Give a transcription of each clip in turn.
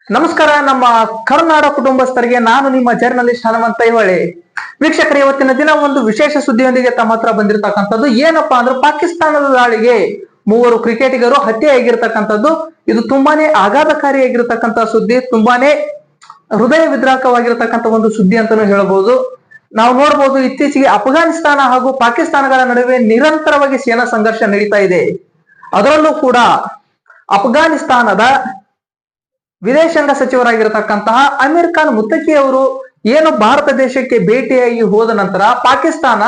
ನಮಸ್ಕಾರ ನಮ್ಮ ಕರುನಾಡ ಕುಟುಂಬಸ್ಥರಿಗೆ ನಾನು ನಿಮ್ಮ ಜರ್ನಲಿಸ್ಟ್ ಹನುಮಂತ ಐಹೊಳೆ. ವೀಕ್ಷಕರ, ಇವತ್ತಿನ ದಿನ ಒಂದು ವಿಶೇಷ ಸುದ್ದಿಯೊಂದಿಗೆ ತಮ್ಮ ಹತ್ರ ಬಂದಿರತಕ್ಕಂಥದ್ದು ಏನಪ್ಪಾ ಅಂದ್ರೆ ಪಾಕಿಸ್ತಾನದ ದಾಳಿಗೆ 3 ಕ್ರಿಕೆಟಿಗರು ಹತ್ಯೆಯಾಗಿರ್ತಕ್ಕಂಥದ್ದು. ಇದು ತುಂಬಾನೇ ಆಘಾತಕಾರಿಯಾಗಿರ್ತಕ್ಕಂಥ ಸುದ್ದಿ, ತುಂಬಾನೇ ಹೃದಯ ವಿದ್ರಾಕವಾಗಿರ್ತಕ್ಕಂಥ ಒಂದು ಸುದ್ದಿ ಅಂತಾನೂ ಹೇಳ್ಬೋದು. ನಾವು ನೋಡ್ಬೋದು, ಇತ್ತೀಚೆಗೆ ಅಫ್ಘಾನಿಸ್ತಾನ ಹಾಗೂ ಪಾಕಿಸ್ತಾನಗಳ ನಡುವೆ ನಿರಂತರವಾಗಿ ಸೇನಾ ಸಂಘರ್ಷ ನಡೀತಾ ಇದೆ. ಅದರಲ್ಲೂ ಕೂಡ ಅಫ್ಘಾನಿಸ್ತಾನದ ವಿದೇಶಾಂಗ ಸಚಿವರಾಗಿರತಕ್ಕಂತಹ ಅಮೀರ್ ಖಾನ್ ಮುತ್ತಕಿ ಅವರು ಏನು ಭಾರತ ದೇಶಕ್ಕೆ ಭೇಟಿಯಾಗಿ ಹೋದ ನಂತರ ಪಾಕಿಸ್ತಾನ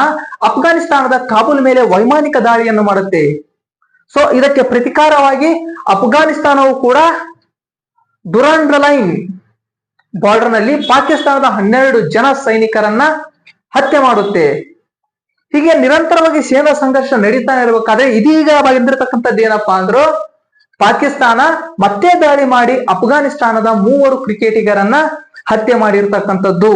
ಅಫ್ಘಾನಿಸ್ತಾನದ ಕಾಬೂಲ್ ಮೇಲೆ ವೈಮಾನಿಕ ದಾಳಿಯನ್ನು ಮಾಡುತ್ತೆ. ಸೊ ಇದಕ್ಕೆ ಪ್ರತಿಕಾರವಾಗಿ ಅಫ್ಘಾನಿಸ್ತಾನವು ಕೂಡ ಡುರಾಂಡ್ ಲೈನ್ ಬಾರ್ಡರ್ ನಲ್ಲಿ ಪಾಕಿಸ್ತಾನದ 12 ಜನ ಸೈನಿಕರನ್ನ ಹತ್ಯೆ ಮಾಡುತ್ತೆ. ಹೀಗೆ ನಿರಂತರವಾಗಿ ಸೇನಾ ಸಂಘರ್ಷ ನಡೀತಾ ಇರಬೇಕಾದ್ರೆ ಇದೀಗ ಬಂದಿರತಕ್ಕಂಥದ್ದು ಏನಪ್ಪಾ ಅಂದ್ರು, ಪಾಕಿಸ್ತಾನ ಮತ್ತೆ ದಾಳಿ ಮಾಡಿ ಅಫ್ಘಾನಿಸ್ತಾನದ 3 ಕ್ರಿಕೆಟಿಗರನ್ನ ಹತ್ಯೆ ಮಾಡಿರ್ತಕ್ಕಂಥದ್ದು.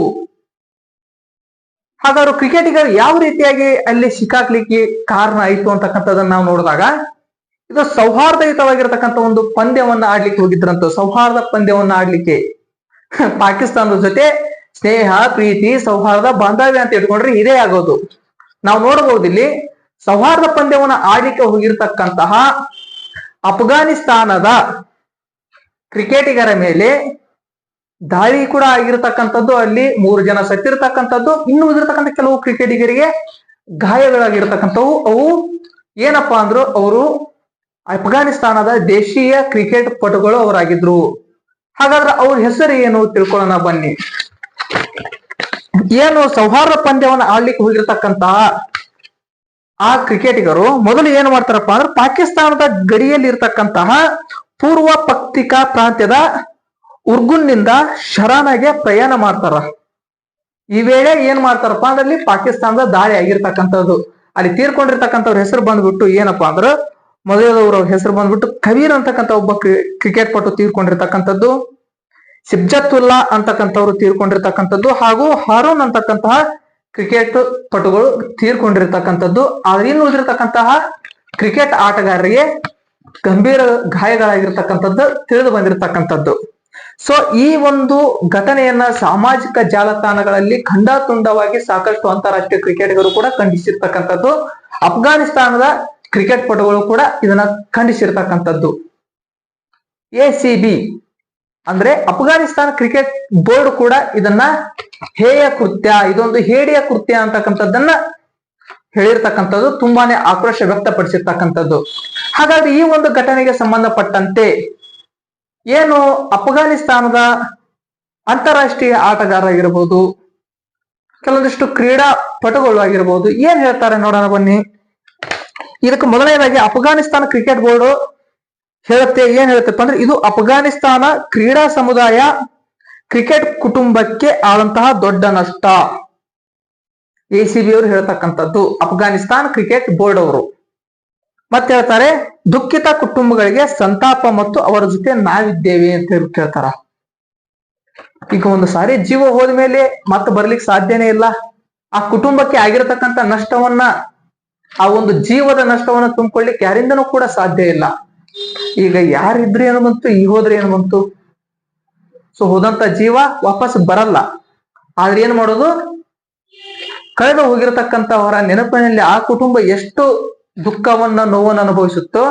ಹಾಗಾದ್ರೆ ಕ್ರಿಕೆಟಿಗರು ಯಾವ ರೀತಿಯಾಗಿ ಅಲ್ಲಿ ಸಿಕ್ಕಾಕ್ಲಿಕ್ಕೆ ಕಾರಣ ಆಯ್ತು ಅಂತಕ್ಕಂಥದ್ದನ್ನ ನಾವು ನೋಡಿದಾಗ, ಇದು ಸೌಹಾರ್ದಯುತವಾಗಿರ್ತಕ್ಕಂಥ ಒಂದು ಪಂದ್ಯವನ್ನ ಆಡ್ಲಿಕ್ಕೆ ಹೋಗಿದ್ರಂತ. ಸೌಹಾರ್ದ ಪಂದ್ಯವನ್ನ ಆಡ್ಲಿಕ್ಕೆ ಪಾಕಿಸ್ತಾನದ ಜೊತೆ ಸ್ನೇಹ, ಪ್ರೀತಿ, ಸೌಹಾರ್ದ, ಬಾಂಧವ್ಯ ಅಂತ ಇಟ್ಕೊಂಡ್ರೆ ಇದೇ ಆಗೋದು. ನಾವು ನೋಡಬಹುದು ಇಲ್ಲಿ ಸೌಹಾರ್ದ ಪಂದ್ಯವನ್ನ ಆಡ್ಲಿಕ್ಕೆ ಹೋಗಿರ್ತಕ್ಕಂತಹ ಅಫ್ಘಾನಿಸ್ತಾನದ ಕ್ರಿಕೆಟಿಗರ ಮೇಲೆ ದಾಳಿ ಕೂಡ ಆಗಿರ್ತಕ್ಕಂಥದ್ದು. ಅಲ್ಲಿ 3 ಜನ ಸತ್ತಿರ್ತಕ್ಕಂಥದ್ದು, ಇನ್ನು ಉಳಿದಿರ್ತಕ್ಕಂಥ ಕೆಲವು ಕ್ರಿಕೆಟಿಗರಿಗೆ ಗಾಯಗಳಾಗಿರ್ತಕ್ಕಂಥವು. ಅವು ಏನಪ್ಪಾ ಅಂದ್ರು, ಅವರು ಅಫ್ಘಾನಿಸ್ತಾನದ ದೇಶೀಯ ಕ್ರಿಕೆಟ್ ಪಟುಗಳು ಅವರಾಗಿದ್ರು. ಹಾಗಾದ್ರೆ ಅವ್ರ ಹೆಸರು ಏನು ತಿಳ್ಕೊಳ್ಳೋಣ ಬನ್ನಿ. ಏನು ಸೌಹಾರ್ದ ಪಂದ್ಯವನ್ನ ಆಡ್ಲಿಕ್ಕೆ ಹೋಗಿರ್ತಕ್ಕಂತಹ ಆ ಕ್ರಿಕೆಟಿಗರು ಮೊದಲು ಏನ್ ಮಾಡ್ತಾರಪ್ಪ ಅಂದ್ರೆ, ಪಾಕಿಸ್ತಾನದ ಗಡಿಯಲ್ಲಿ ಇರ್ತಕ್ಕಂತಹ ಪೂರ್ವ ಪಕ್ತಿಕಾ ಪ್ರಾಂತ್ಯದ ಉರ್ಗುನ್ನಿಂದ ಶರಾನಾಗೆ ಪ್ರಯಾಣ ಮಾಡ್ತಾರ. ಈ ವೇಳೆ ಏನ್ ಮಾಡ್ತಾರಪ್ಪ ಅಂದ್ರೆ, ಅಲ್ಲಿ ಪಾಕಿಸ್ತಾನದ ದಾಳಿ ಆಗಿರ್ತಕ್ಕಂಥದ್ದು. ಅಲ್ಲಿ ತೀರ್ಕೊಂಡಿರ್ತಕ್ಕಂಥವ್ರ ಹೆಸರು ಬಂದ್ಬಿಟ್ಟು ಏನಪ್ಪಾ ಅಂದ್ರೆ, ಮೊದಲದವ್ರ ಹೆಸರು ಬಂದ್ಬಿಟ್ಟು ಕಬೀರ್ ಅಂತಕ್ಕಂಥ ಒಬ್ಬ ಕ್ರಿಕೆಟ್ ಪಟು ತೀರ್ಕೊಂಡಿರ್ತಕ್ಕಂಥದ್ದು, ಸಿಬ್ಜತ್ತುಲ್ಲಾ ಅಂತಕ್ಕಂಥವ್ರು ತೀರ್ಕೊಂಡಿರ್ತಕ್ಕಂಥದ್ದು, ಹಾಗೂ ಹಾರೂನ್ ಅಂತಕ್ಕಂತಹ ಕ್ರಿಕೆಟ್ ಪಟುಗಳು ತೀರ್ಕೊಂಡಿರ್ತಕ್ಕಂಥದ್ದು. ಆದ್ರೆ ಇನ್ನು ಉಳಿದಿರ್ತಕ್ಕಂತಹ ಕ್ರಿಕೆಟ್ ಆಟಗಾರರಿಗೆ ಗಂಭೀರ ಗಾಯಗಳಾಗಿರ್ತಕ್ಕಂಥದ್ದು ತಿಳಿದು ಬಂದಿರತಕ್ಕಂಥದ್ದು. ಸೊ ಈ ಒಂದು ಘಟನೆಯನ್ನ ಸಾಮಾಜಿಕ ಜಾಲತಾಣಗಳಲ್ಲಿ ಖಂಡಾತುಂಡವಾಗಿ ಸಾಕಷ್ಟು ಅಂತಾರಾಷ್ಟ್ರೀಯ ಕ್ರಿಕೆಟಿಗರು ಕೂಡ ಖಂಡಿಸಿರ್ತಕ್ಕಂಥದ್ದು. ಅಫ್ಘಾನಿಸ್ತಾನದ ಕ್ರಿಕೆಟ್ ಪಟುಗಳು ಕೂಡ ಇದನ್ನ ಖಂಡಿಸಿರ್ತಕ್ಕಂಥದ್ದು. ACB ಅಂದ್ರೆ ಅಫ್ಘಾನಿಸ್ತಾನ ಕ್ರಿಕೆಟ್ ಬೋರ್ಡ್ ಕೂಡ ಇದನ್ನ ಹೇಯ ಕೃತ್ಯ, ಇದೊಂದು ಹೇಡಿಯ ಕೃತ್ಯ ಅಂತಕ್ಕಂಥದ್ದನ್ನ ಹೇಳಿರ್ತಕ್ಕಂಥದ್ದು, ತುಂಬಾನೇ ಆಕ್ರೋಶ ವ್ಯಕ್ತಪಡಿಸಿರ್ತಕ್ಕಂಥದ್ದು. ಹಾಗಾದ್ರೆ ಈ ಒಂದು ಘಟನೆಗೆ ಸಂಬಂಧಪಟ್ಟಂತೆ ಏನು ಅಫ್ಘಾನಿಸ್ತಾನದ ಅಂತಾರಾಷ್ಟ್ರೀಯ ಆಟಗಾರರಾಗಿರ್ಬೋದು, ಕೆಲವೊಂದಿಷ್ಟು ಕ್ರೀಡಾ ಪಟುಗಳು ಆಗಿರ್ಬೋದು, ಏನ್ ಹೇಳ್ತಾರೆ ನೋಡೋಣ ಬನ್ನಿ. ಇದಕ್ಕೆ ಮೊದಲನೇದಾಗಿ ಅಫ್ಘಾನಿಸ್ತಾನ ಕ್ರಿಕೆಟ್ ಬೋರ್ಡ್ ಏನ್ ಹೇಳುತ್ತಪ್ಪ ಅಂದ್ರೆ, ಇದು ಅಫ್ಘಾನಿಸ್ತಾನ ಕ್ರೀಡಾ ಸಮುದಾಯ ಕ್ರಿಕೆಟ್ ಕುಟುಂಬಕ್ಕೆ ಆದಂತಹ ದೊಡ್ಡ ನಷ್ಟ. ACB ಅವರು ಹೇಳ್ತಕ್ಕಂಥದ್ದು, ಅಫ್ಘಾನಿಸ್ತಾನ ಕ್ರಿಕೆಟ್ ಬೋರ್ಡ್ ಅವರು ಮತ್ತೆ ಹೇಳ್ತಾರೆ, ದುಃಖಿತ ಕುಟುಂಬಗಳಿಗೆ ಸಂತಾಪ ಮತ್ತು ಅವರ ಜೊತೆ ನಾವಿದ್ದೇವೆ ಅಂತ ಹೇಳ್ತಾರ. ಈಗ ಒಂದು ಸಾರಿ ಜೀವ ಹೋದ್ಮೇಲೆ ಮತ್ತೆ ಬರ್ಲಿಕ್ಕೆ ಸಾಧ್ಯನೇ ಇಲ್ಲ. ಆ ಕುಟುಂಬಕ್ಕೆ ಆಗಿರತಕ್ಕಂಥ ನಷ್ಟವನ್ನ, ಆ ಒಂದು ಜೀವದ ನಷ್ಟವನ್ನ ತುಂಬಿಕೊಳ್ಳಿಕ್ಕೆ ಯಾರಿಂದನೂ ಕೂಡ ಸಾಧ್ಯ ಇಲ್ಲ. ಈಗ ಯಾರಿದ್ರೆ ಏನು ಬಂತು, ಈ ಹೋದ್ರೆ ಏನು ಬಂತು. ಸೊ ಹೋದಂತ ಜೀವ ವಾಪಸ್ ಬರಲ್ಲ. ಆದ್ರೆ ಏನ್ ಮಾಡೋದು, ಕಳೆದು ಹೋಗಿರತಕ್ಕಂಥವರ ನೆನಪಿನಲ್ಲಿ ಆ ಕುಟುಂಬ ಎಷ್ಟು ದುಃಖವನ್ನ, ನೋವನ್ನು ಅನುಭವಿಸುತ್ತೋ,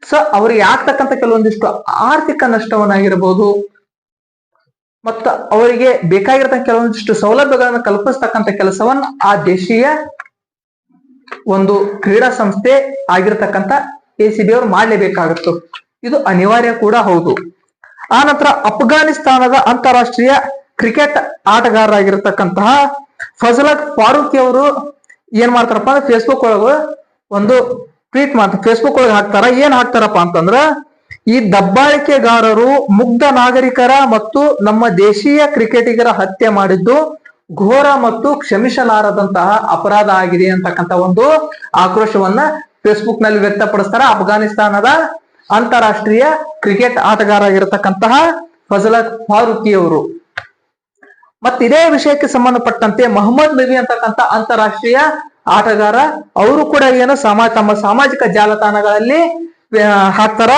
ಸೊ ಅವ್ರಿಗೆ ಆಗ್ತಕ್ಕಂಥ ಕೆಲವೊಂದಿಷ್ಟು ಆರ್ಥಿಕ ನಷ್ಟವನ್ನಾಗಿರ್ಬೋದು, ಮತ್ತ ಅವರಿಗೆ ಬೇಕಾಗಿರತಕ್ಕ ಕೆಲವೊಂದಿಷ್ಟು ಸೌಲಭ್ಯಗಳನ್ನು ಕಲ್ಪಿಸ್ತಕ್ಕಂಥ ಕೆಲಸವನ್ನ ಆ ದೇಶೀಯ ಒಂದು ಕ್ರೀಡಾ ಸಂಸ್ಥೆ ಆಗಿರತಕ್ಕಂಥ ACB ಅವರು ಮಾಡ್ಲೇಬೇಕಾಗತ್ತು. ಇದು ಅನಿವಾರ್ಯ ಕೂಡ ಹೌದು. ಆ ನಂತರ ಅಫ್ಘಾನಿಸ್ತಾನದ ಅಂತಾರಾಷ್ಟ್ರೀಯ ಕ್ರಿಕೆಟ್ ಆಟಗಾರರಾಗಿರ್ತಕ್ಕಂತಹ ಫಜಲಕ್ ಫಾರೂಕಿ ಅವರು ಏನ್ ಮಾಡ್ತಾರಪ್ಪ ಅಂದ್ರೆ, ಫೇಸ್ಬುಕ್ ಒಳಗ ಒಂದು ಟ್ವೀಟ್ ಮಾಡ್ತಾರೆ. ಫೇಸ್ಬುಕ್ ಒಳಗೆ ಹಾಕ್ತಾರ. ಏನ್ ಹಾಕ್ತಾರಪ್ಪ ಅಂತಂದ್ರ, ಈ ದಬ್ಬಾಳಿಕೆಗಾರರು ಮುಗ್ಧ ನಾಗರಿಕರ ಮತ್ತು ನಮ್ಮ ದೇಶೀಯ ಕ್ರಿಕೆಟಿಗರ ಹತ್ಯೆ ಮಾಡಿದ್ದು ಘೋರ ಮತ್ತು ಕ್ಷಮಿಸಲಾರದಂತಹ ಅಪರಾಧ ಆಗಿದೆ ಅಂತಕ್ಕಂಥ ಒಂದು ಆಕ್ರೋಶವನ್ನ ಫೇಸ್ಬುಕ್ ನಲ್ಲಿ ವ್ಯಕ್ತಪಡಿಸ್ತಾರ ಅಫ್ಘಾನಿಸ್ತಾನದ ಅಂತಾರಾಷ್ಟ್ರೀಯ ಕ್ರಿಕೆಟ್ ಆಟಗಾರ ಆಗಿರತಕ್ಕಂತಹ ಫಜಲಕ್ ಫಾರೂಕಿ ಅವರು. ಮತ್ತೆ ಇದೇ ವಿಷಯಕ್ಕೆ ಸಂಬಂಧಪಟ್ಟಂತೆ ಮೊಹಮ್ಮದ್ ನಬಿ ಅಂತಕ್ಕಂಥ ಅಂತಾರಾಷ್ಟ್ರೀಯ ಆಟಗಾರ ಅವರು ಕೂಡ ಏನು ತಮ್ಮ ಸಾಮಾಜಿಕ ಜಾಲತಾಣಗಳಲ್ಲಿ ಹಾಕ್ತಾರ,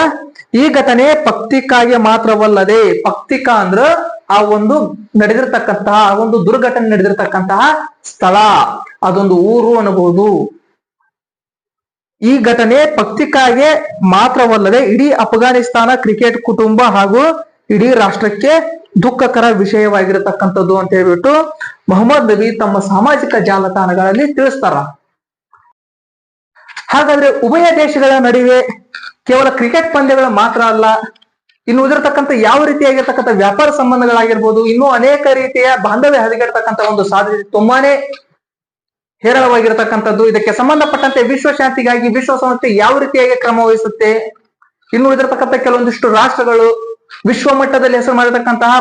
ಈ ಘಟನೆ ಪಕ್ತಿಕಾಗೆ ಮಾತ್ರವಲ್ಲದೆ, ಪಕ್ತಿಕಾ ಅಂದ್ರ ಆ ಒಂದು ನಡೆದಿರ್ತಕ್ಕಂತಹ ಆ ಒಂದು ದುರ್ಘಟನೆ ನಡೆದಿರ್ತಕ್ಕಂತಹ ಸ್ಥಳ, ಅದೊಂದು ಊರು ಅನ್ನಬಹುದು. ಈ ಘಟನೆ ಪಕ್ತಿಕಾಗೆ ಮಾತ್ರವಲ್ಲದೆ ಇಡೀ ಅಫ್ಘಾನಿಸ್ತಾನ ಕ್ರಿಕೆಟ್ ಕುಟುಂಬ ಹಾಗೂ ಇಡೀ ರಾಷ್ಟ್ರಕ್ಕೆ ದುಃಖಕರ ವಿಷಯವಾಗಿರತಕ್ಕಂಥದ್ದು ಅಂತ ಹೇಳ್ಬಿಟ್ಟು ಮೊಹಮ್ಮದ್ ನಬಿ ತಮ್ಮ ಸಾಮಾಜಿಕ ಜಾಲತಾಣಗಳಲ್ಲಿ ತಿಳಿಸ್ತಾರ. ಹಾಗಾದ್ರೆ ಉಭಯ ದೇಶಗಳ ನಡುವೆ ಕೇವಲ ಕ್ರಿಕೆಟ್ ಪಂದ್ಯಗಳು ಮಾತ್ರ ಅಲ್ಲ, ಇನ್ನು ಉಳಿದಿರತಕ್ಕಂಥ ಯಾವ ರೀತಿಯಾಗಿರ್ತಕ್ಕಂಥ ವ್ಯಾಪಾರ ಸಂಬಂಧಗಳಾಗಿರ್ಬೋದು, ಇನ್ನೂ ಅನೇಕ ರೀತಿಯ ಬಾಂಧವ್ಯ ಹದಗೆಡ್ತಕ್ಕಂಥ ಒಂದು ಸಾಧ್ಯತೆ ತುಂಬಾನೇ ಹೇರಳವಾಗಿರತಕ್ಕಂಥದ್ದು. ಇದಕ್ಕೆ ಸಂಬಂಧಪಟ್ಟಂತೆ ವಿಶ್ವಶಾಂತಿಗಾಗಿ ವಿಶ್ವಸಂಸ್ಥೆ ಯಾವ ರೀತಿಯಾಗಿ ಕ್ರಮ ವಹಿಸುತ್ತೆ, ಇನ್ನು ಉಳಿದಿರತಕ್ಕಂಥ ಕೆಲವೊಂದಿಷ್ಟು ರಾಷ್ಟ್ರಗಳು ವಿಶ್ವ ಮಟ್ಟದಲ್ಲಿ ಹೆಸರು ಮಾಡಿರ್ತಕ್ಕಂತಹ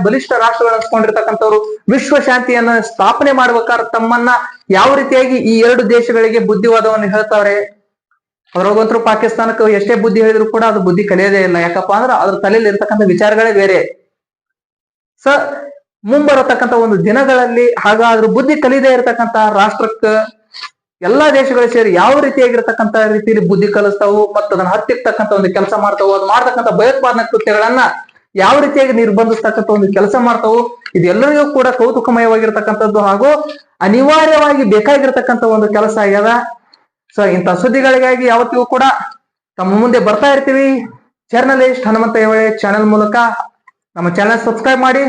ಬಲಿಷ್ಠ ರಾಷ್ಟ್ರಗಳು ಅನ್ಸ್ಕೊಂಡಿರ್ತಕ್ಕಂಥವ್ರು ವಿಶ್ವಶಾಂತಿಯನ್ನ ಸ್ಥಾಪನೆ ಮಾಡ್ಬೇಕಾದ್ರೆ ತಮ್ಮನ್ನ ಯಾವ ರೀತಿಯಾಗಿ ಈ ಎರಡು ದೇಶಗಳಿಗೆ ಬುದ್ಧಿವಾದವನ್ನು ಹೇಳ್ತಾವ್ರೆ. ಅದ್ರೊಳಗಂತರೂ ಪಾಕಿಸ್ತಾನಕ್ಕೆ ಎಷ್ಟೇ ಬುದ್ಧಿ ಹೇಳಿದ್ರು ಕೂಡ ಅದು ಬುದ್ಧಿ ಕಲಿಯೋದೇ ಇಲ್ಲ. ಯಾಕಪ್ಪ ಅಂದ್ರೆ ಅದ್ರ ತಲೆಯಲ್ಲಿ ಇರ್ತಕ್ಕಂಥ ವಿಚಾರಗಳೇ ಬೇರೆ. ಮುಂಬರತಕ್ಕಂಥ ಒಂದು ದಿನಗಳಲ್ಲಿ ಹಾಗಾದ್ರೂ ಬುದ್ಧಿ ಕಲಿದೇ ಇರತಕ್ಕಂತ ರಾಷ್ಟ್ರಕ್ಕ ಎಲ್ಲಾ ದೇಶಗಳು ಸೇರಿ ಯಾವ ರೀತಿಯಾಗಿರ್ತಕ್ಕಂಥ ರೀತಿಯಲ್ಲಿ ಬುದ್ಧಿ ಕಲಿಸ್ತಾವು ಮತ್ತು ಅದನ್ನ ಹತ್ತಿರ್ತಕ್ಕಂಥ ಒಂದು ಕೆಲಸ ಮಾಡ್ತಾವು, ಅದು ಮಾಡ್ತಕ್ಕಂಥ ಭಯೋತ್ಪಾದನಾ ಕೃತ್ಯಗಳನ್ನ ಯಾವ ರೀತಿಯಾಗಿ ನಿರ್ಬಂಧಿಸ್ತಕ್ಕಂಥ ಒಂದು ಕೆಲಸ ಮಾಡ್ತಾವು, ಇದೆಲ್ಲರಿಗೂ ಕೂಡ ಕೌತುಕಮಯವಾಗಿರ್ತಕ್ಕಂಥದ್ದು ಹಾಗೂ ಅನಿವಾರ್ಯವಾಗಿ ಬೇಕಾಗಿರ್ತಕ್ಕಂಥ ಒಂದು ಕೆಲಸ ಆಗ್ಯದ. ಇಂಥ ಸುದ್ದಿಗಳಿಗಾಗಿ ಯಾವತ್ತಿಗೂ ಕೂಡ ತಮ್ಮ ಮುಂದೆ ಬರ್ತಾ ಇರ್ತೀವಿ. ಜರ್ನಲಿಸ್ಟ್ ಹನುಮಂತ ಐಹೊಳೆ ಚಾನೆಲ್ ಮೂಲಕ ನಮ್ಮ ಚಾನೆಲ್ ಸಬ್ಸ್ಕ್ರೈಬ್ ಮಾಡಿ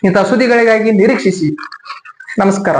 ಇಂಥ ಸುದ್ದಿಗಳಿಗಾಗಿ ನಿರೀಕ್ಷಿಸಿ. ನಮಸ್ಕಾರ.